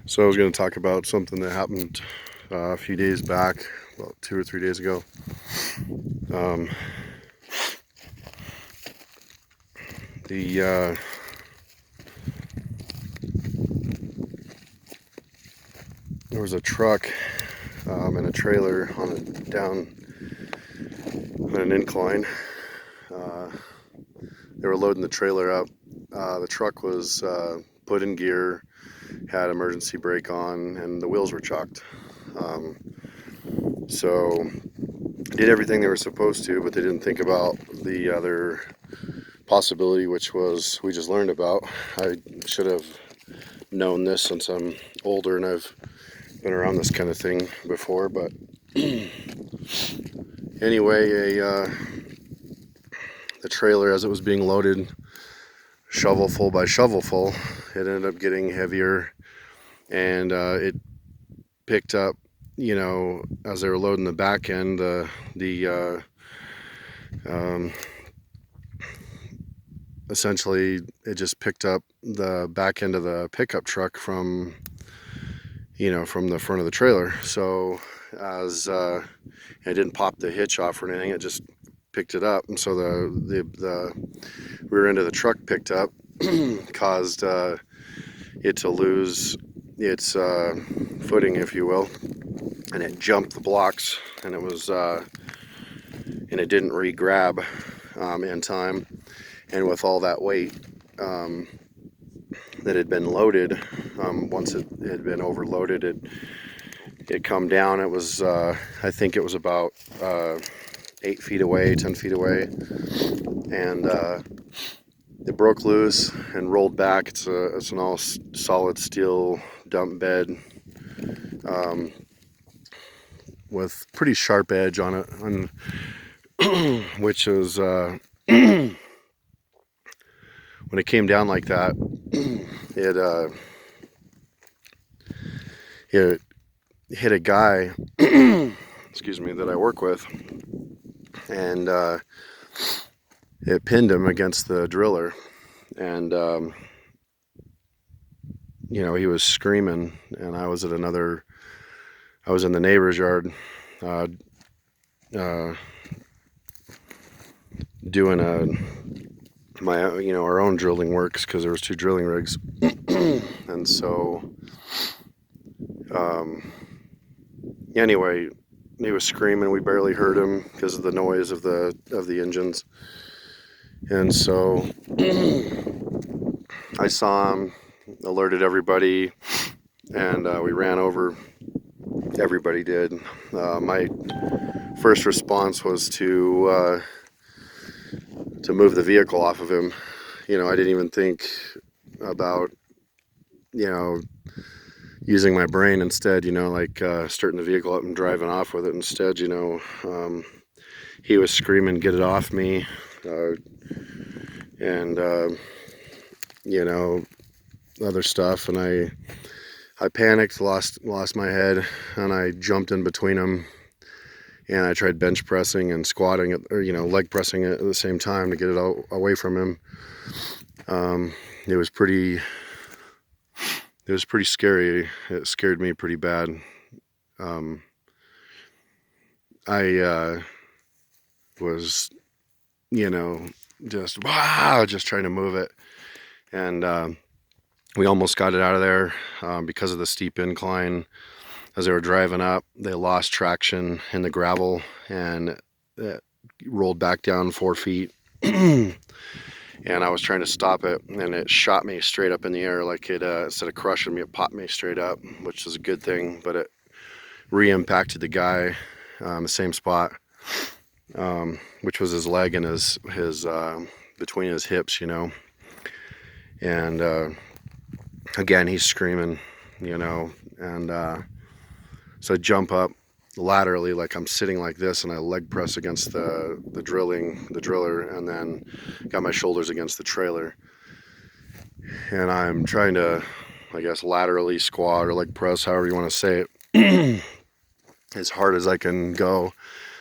So I was going to talk about something that happened a few days back, about 2 or 3 days ago. Um, the there was a truck and a trailer on an incline. They were loading the trailer up. The truck was put in gear, had emergency brake on, and the wheels were chocked. So did everything they were supposed to, but they didn't think about the other possibility, which was we just learned about. I should have known this since I'm older and I've been around this kind of thing before, but anyway, the trailer, as it was being loaded shovelful by shovelful, it ended up getting heavier, and it picked up, as they were loading the back end, essentially it just picked up the back end of the pickup truck from the front of the trailer. So as it didn't pop the hitch off or anything, it just picked it up, and so the rear end of the truck picked up, caused it to lose its footing, if you will, and it jumped the blocks, and it didn't re-grab in time, and with all that weight that had been loaded, once it had been overloaded, it come down. It was I think it was about 8 feet away, 10 feet away, and it broke loose and rolled back. It's an all solid steel dump bed with pretty sharp edge on it, which is when it came down like that, it hit a guy excuse me, that I work with, and it pinned him against the driller, and he was screaming, and I was in the neighbor's yard doing our own drilling works, because there was 2 drilling rigs. And so anyway, he was screaming. We barely heard him because of the noise of the engines. And so I saw him, alerted everybody, and we ran over. Everybody did. My first response was to move the vehicle off of him. I didn't even think about using my brain. Instead, starting the vehicle up and driving off with it. Instead, he was screaming, "Get it off me," and other stuff, and I panicked, lost my head, and I jumped in between them, and I tried bench pressing and squatting it, or leg pressing it at the same time to get it away from him. It was pretty scary. It scared me pretty bad. I was just trying to move it, and we almost got it out of there because of the steep incline. As they were driving up, they lost traction in the gravel, and it rolled back down 4 feet. And I was trying to stop it, and it shot me straight up in the air. Like it, instead of crushing me, it popped me straight up, which is a good thing. But it re-impacted the guy, the same spot, which was his leg and his between his hips, And again, he's screaming, and so I jump up laterally, like I'm sitting like this, and I leg press against the driller, and then got my shoulders against the trailer, and I'm trying to, I guess, laterally squat or leg press, however you want to say it, as hard as I can go.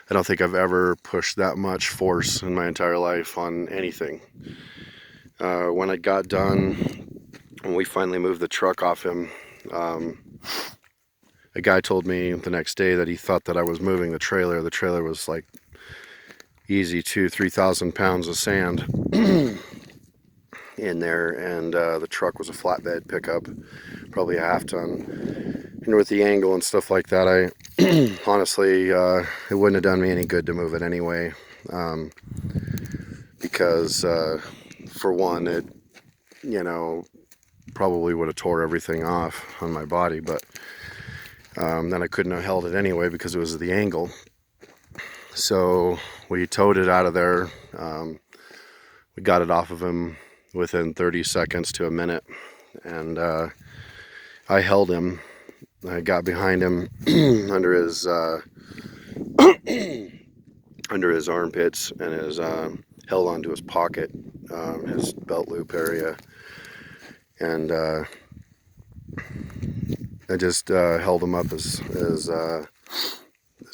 I don't think I've ever pushed that much force in my entire life on anything. When I got done, when we finally moved the truck off him, A guy told me the next day that he thought that I was moving the trailer. The trailer was like easy 2,000-3,000 pounds of sand in there, and the truck was a flatbed pickup, probably a half-ton. And with the angle and stuff like that, I honestly, it wouldn't have done me any good to move it anyway, because for one, it, you know, probably would have tore everything off on my body, but then I couldn't have held it anyway because it was the angle. So we towed it out of there. We got it off of him within 30 seconds to a minute, and I held him. I got behind him under his under his armpits, and his held onto his pocket, his belt loop area, and I just held him up as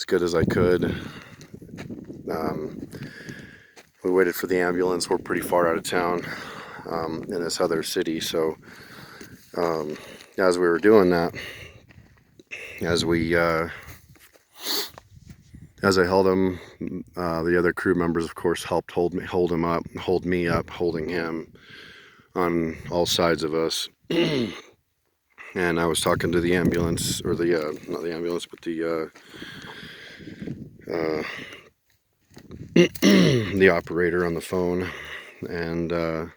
good as I could. We waited for the ambulance. We're pretty far out of town in this other city, so as we were doing that, as I held him, the other crew members, of course, helped hold me up, holding him on all sides of us. And I was talking to the ambulance, or the not the ambulance, but the the operator on the phone, and I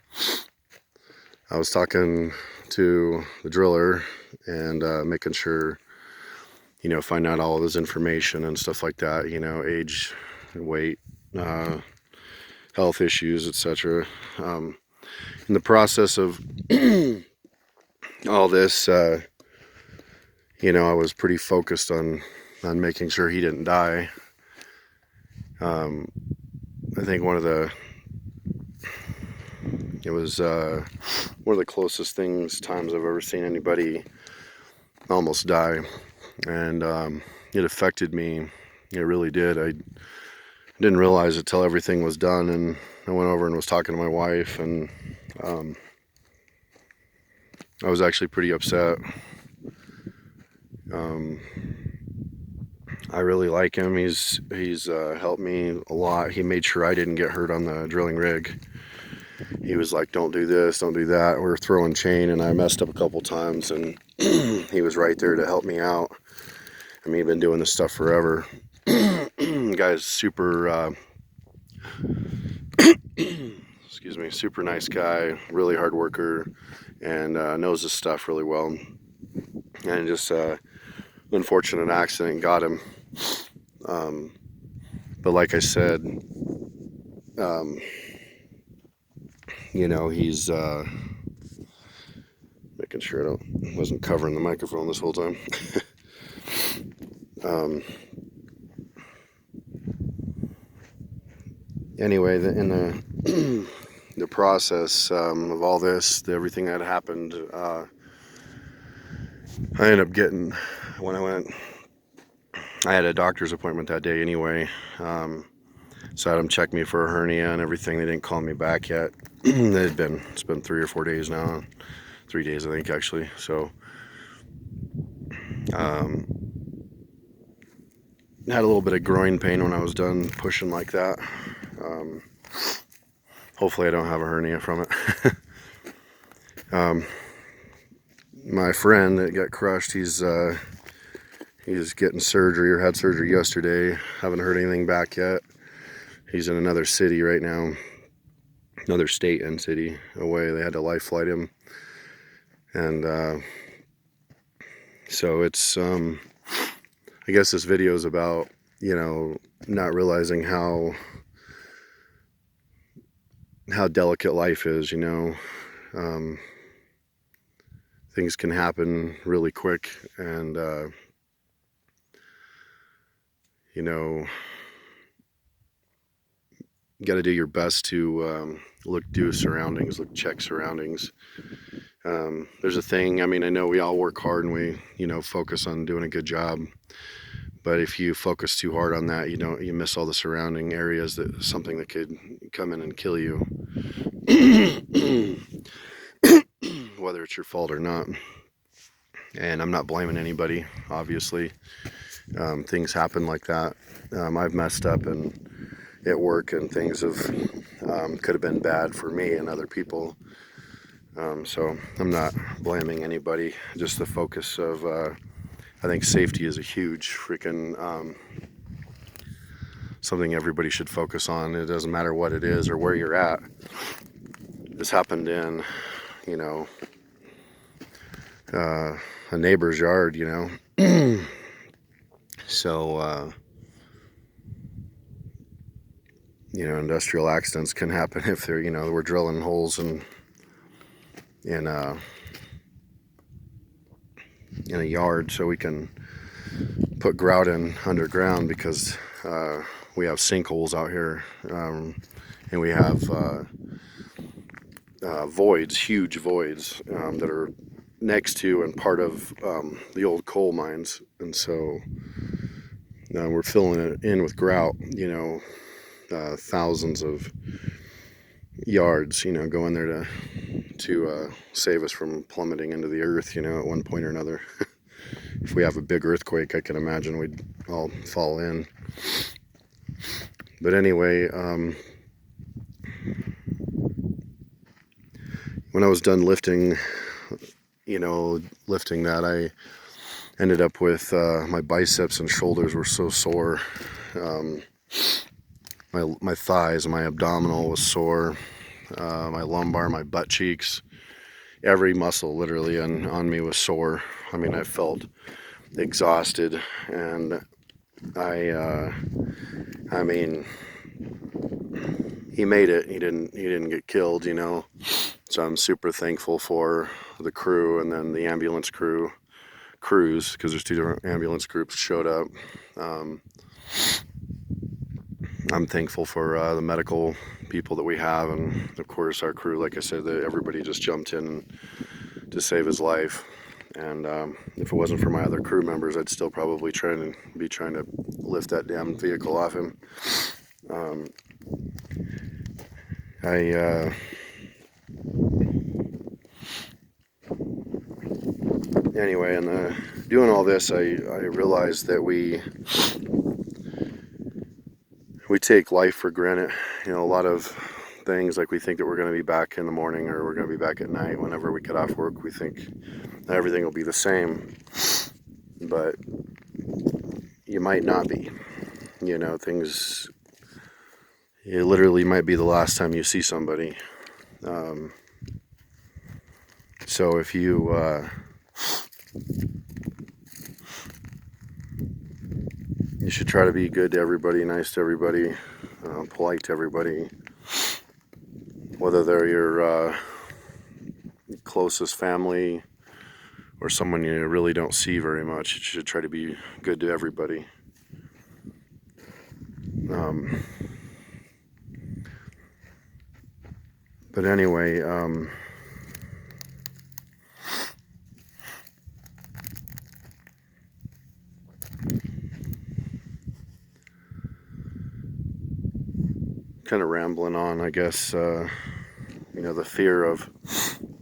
was talking to the driller and making sure, you know, find out all of his information and stuff like that, you know, age, weight, health issues, etc. In the process of all this, you know, I was pretty focused on making sure he didn't die. I think it was one of the closest times I've ever seen anybody almost die, and it affected me. It really did. I didn't realize it till everything was done, and I went over and was talking to my wife, and I was actually pretty upset. I really like him. He's helped me a lot. He made sure I didn't get hurt on the drilling rig. He was like, don't do this, don't do that. We were throwing chain, and I messed up a couple times, and he was right there to help me out. I mean, he's been doing this stuff forever. The guy's super, excuse me, super nice guy, really hard worker, and knows his stuff really well. And just an unfortunate accident got him. But like I said, you know, he's making sure I wasn't covering the microphone this whole time. Anyway, in the process of all this, everything that happened, I ended up getting, when I had a doctor's appointment that day anyway, so I had them check me for a hernia and everything. They didn't call me back yet. It's been 3 or 4 days now, 3 days I think actually. So had a little bit of groin pain when I was done pushing like that. Hopefully I don't have a hernia from it. My friend that got crushed, he's getting surgery, or had surgery yesterday. Haven't heard anything back yet. He's in another city right now, another state and city away. They had to life flight him, and so it's I guess this video is about, you know, not realizing how delicate life is, you know. Things can happen really quick, and you know, you got to do your best to check surroundings. There's a thing, I mean, I know we all work hard and we, you know, focus on doing a good job, but if you focus too hard on that, you miss all the surrounding areas, something that could come in and kill you, whether it's your fault or not. And I'm not blaming anybody, obviously. Things happen like that. I've messed up at work, and things have could have been bad for me and other people. So I'm not blaming anybody. Just the focus of I think safety is a huge freaking something everybody should focus on. It doesn't matter what it is or where you're at. This happened in, you know, a neighbor's yard, you know. So, you know, industrial accidents can happen if they're, you know, we're drilling holes in a yard so we can put grout in underground, because we have sinkholes out here, and we have voids, huge voids that are next to and part of the old coal mines, and so we're filling it in with grout, you know, thousands of yards, you know, go in there to save us from plummeting into the earth, you know, at one point or another. If we have a big earthquake, I can imagine we'd all fall in. But anyway, when I was done lifting, you know, lifting that, I ended up with my biceps and shoulders were so sore. My thighs, my abdominal was sore. My lumbar, my butt cheeks, every muscle literally on me was sore. I mean, I felt exhausted, and I mean, he made it. He didn't get killed, you know. So I'm super thankful for the crew, and then the ambulance crews, because there's two different ambulance groups showed up. I'm thankful for the medical people that we have, and of course our crew. Like I said, everybody just jumped in to save his life. And if it wasn't for my other crew members, I'd still probably be trying to lift that damn vehicle off him. Anyway, and doing all this, I realized that we take life for granted. You know, a lot of things, like we think that we're going to be back in the morning or we're going to be back at night. Whenever we get off work, we think that everything will be the same, but you might not be. You know, things, it literally might be the last time you see somebody. So if you should try to be good to everybody, nice to everybody, polite to everybody, whether they're your closest family or someone you really don't see very much. You should try to be good to everybody. But anyway, kind of rambling on, I guess. You know, the fear of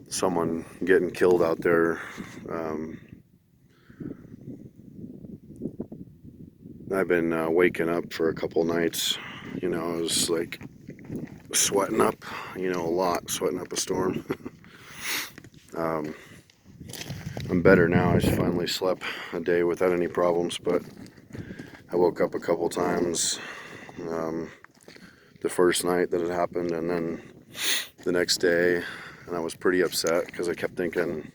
someone getting killed out there. I've been waking up for a couple nights. You know, I was like sweating up, you know, a lot, sweating up a storm. I'm better now. I just finally slept a day without any problems, but I woke up a couple times the first night that it happened, and then the next day, and I was pretty upset because I kept thinking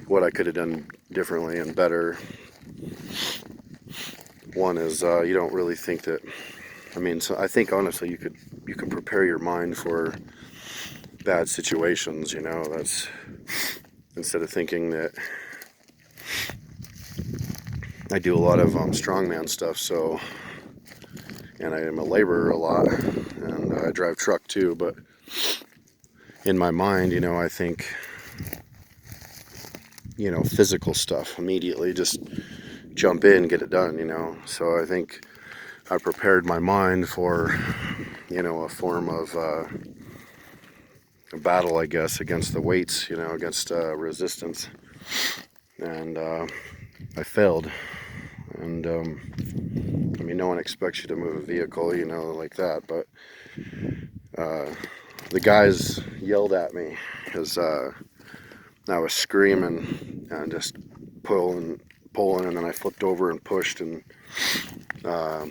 what I could have done differently and better. One is you don't really think that. I mean, so I think honestly you can prepare your mind for bad situations. You know, that's instead of thinking that. I do a lot of strongman stuff, so, and I am a laborer a lot, and I drive truck too, but in my mind, you know, I think, you know, physical stuff immediately, just jump in, get it done, you know. So I think I prepared my mind for, you know, a form of a battle, I guess, against the weights, you know, against resistance. and I failed. And I mean, no one expects you to move a vehicle, you know, like that, but the guys yelled at me because I was screaming and just pulling, and then I flipped over and pushed, and I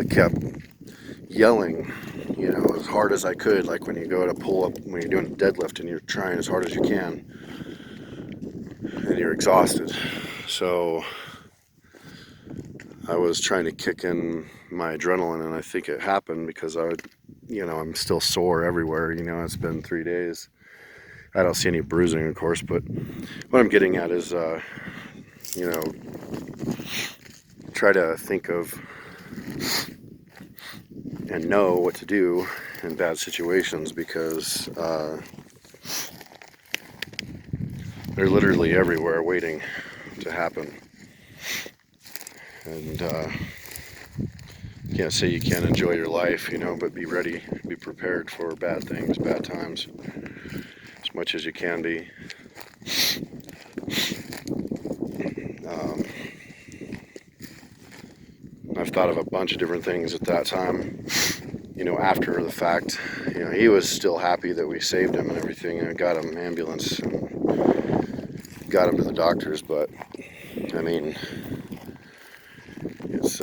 kept yelling, you know, as hard as I could, like when you go to pull up, when you're doing a deadlift and you're trying as hard as you can and you're exhausted. So I was trying to kick in my adrenaline, and I think it happened because you know, I'm still sore everywhere. You know, it's been 3 days. I don't see any bruising, of course, but what I'm getting at is, you know, try to think of and know what to do in bad situations, because they're literally everywhere waiting to happen. And can't say you can't enjoy your life, you know, but be ready, be prepared for bad things, bad times, as much as you can be. I've thought of a bunch of different things at that time, you know, after the fact. You know, he was still happy that we saved him and everything, and got him ambulance and got him to the doctors, but I mean, it's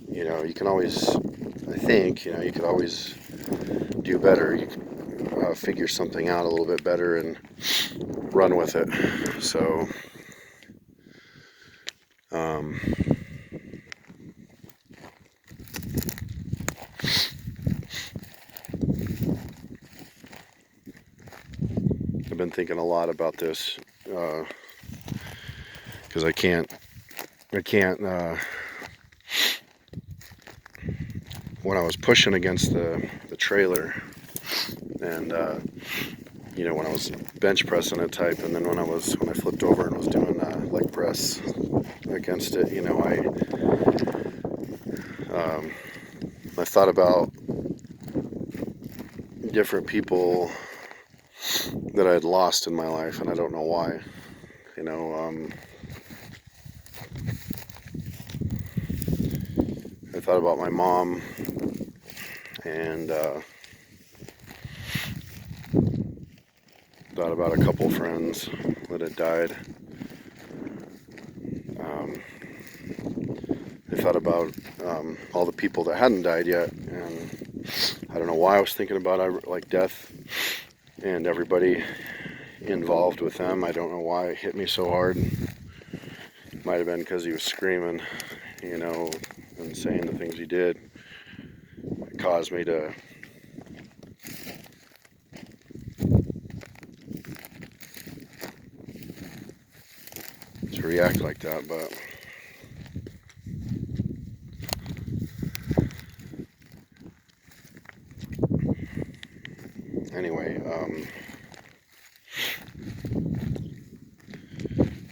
you know, you can always, I think, you know, you could always do better. You could figure something out a little bit better and run with it. So I've been thinking a lot about this, because I can't when I was pushing against the trailer, and you know, when I was bench pressing it type, and then when I flipped over and was doing leg press against it, you know, I thought about different people that I had lost in my life, and I don't know why. You know, I thought about my mom, and thought about a couple friends that had died. I thought about all the people that hadn't died yet, and I don't know why I was thinking about like death and everybody involved with them. I don't know why it hit me so hard. Might have been because he was screaming, you know, and saying the things he did. It caused me to react like that, but anyway,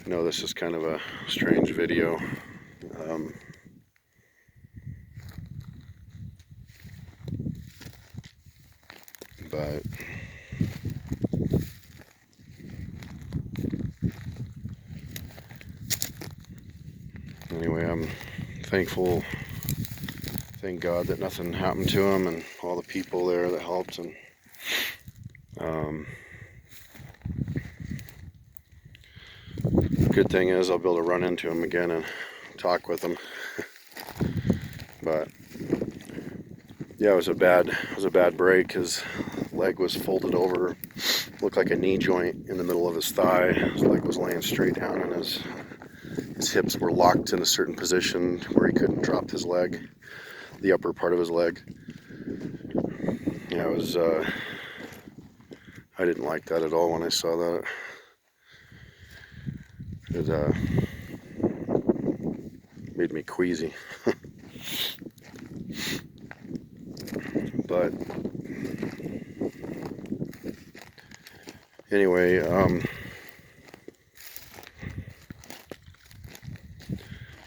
I know this is kind of a strange video, but anyway, I'm thankful, thank God that nothing happened to him, and all the people there that helped, and good thing is I'll be able to run into him again and talk with him. But yeah, it was a bad break. His leg was folded over, looked like a knee joint in the middle of his thigh. His leg was laying straight down, and his hips were locked in a certain position where he couldn't drop his leg, the upper part of his leg. Yeah, it was, I didn't like that at all when I saw that. It made me queasy. But anyway,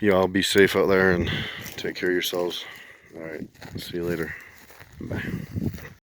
y'all be safe out there and take care of yourselves. All right, see you later. Bye.